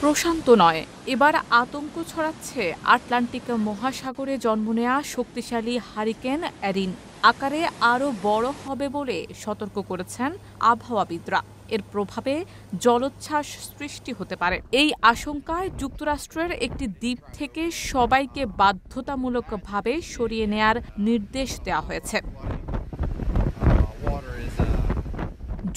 প্রশান্ত নয়, এবার আতঙ্ক ছড়াচ্ছে আটলান্টিক মহাসাগরে জন্ম নেয়া শক্তিশালী হারিকেন এরিন। আকারে আরও বড় হবে বলে সতর্ক করেছেন আবহাওয়াবিদরা। এর প্রভাবে জলোচ্ছ্বাস সৃষ্টি হতে পারে। এই আশঙ্কায় যুক্তরাষ্ট্রের একটি দ্বীপ থেকে সবাইকে বাধ্যতামূলকভাবে সরিয়ে নেয়ার নির্দেশ দেওয়া হয়েছে।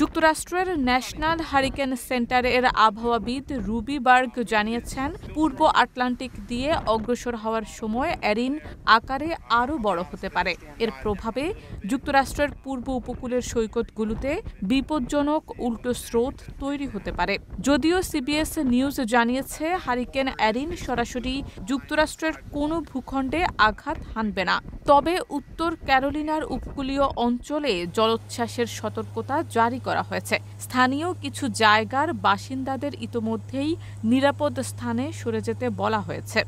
যুক্তরাষ্ট্রের ন্যাশনাল হারিকেন সেন্টারের আবহাওয়াবিদ রুবি বার্গ জানিয়েছেন, পূর্ব আটলান্টিক দিয়ে অগ্রসর হওয়ার সময় এরিন আকারে আরও বড় হতে পারে। এর প্রভাবে যুক্তরাষ্ট্রের পূর্ব উপকূলের সৈকতগুলোতে বিপজ্জনক উল্টো স্রোত তৈরি হতে পারে। যদিও সিবিএস নিউজ জানিয়েছে, হারিকেন এরিন সরাসরি যুক্তরাষ্ট্রের কোনো ভূখণ্ডে আঘাত হানবে না। তবে উত্তর ক্যারোলিনার উপকূলীয় অঞ্চলে জলোচ্ছ্বাসের সতর্কতা জারি করা হয়েছে। স্থানীয় কিছু জায়গার বাসিন্দাদের ইতোমধ্যেই নিরাপদ স্থানে সরে যেতে বলা হয়েছে।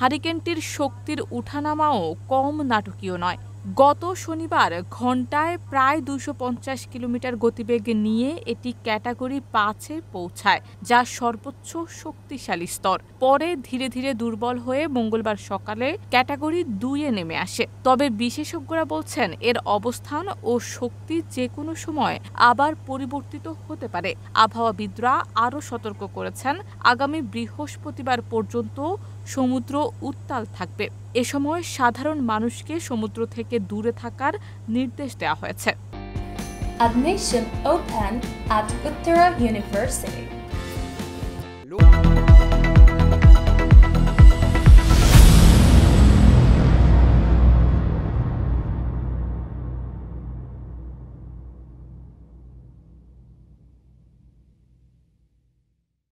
হারিকেনটির শক্তির উঠানামাও কম নাটকীয় নয়। গত শনিবার ঘণ্টায় প্রায় ২৫০ কিলোমিটার গতিবেগ নিয়ে এটি ক্যাটাগরি ৫-এ পৌঁছায়, যা সর্বোচ্চ শক্তিশালী স্তর। পরে ধীরে ধীরে দুর্বল হয়ে মঙ্গলবার সকালে ক্যাটাগরি ২-এ নেমে আসে। তবে বিশেষজ্ঞরা বলছেন, এর অবস্থান ও শক্তি যেকোনো সময় আবার পরিবর্তিত হতে পারে। আবহাওয়াবিদরা আরও সতর্ক করেছেন, আগামী বৃহস্পতিবার পর্যন্ত সমুদ্র উত্তাল থাকবে। এ সময় সাধারণ মানুষকে সমুদ্র থেকে দূরে থাকার নির্দেশ দেওয়া হয়েছে। Admission open at Uttara University.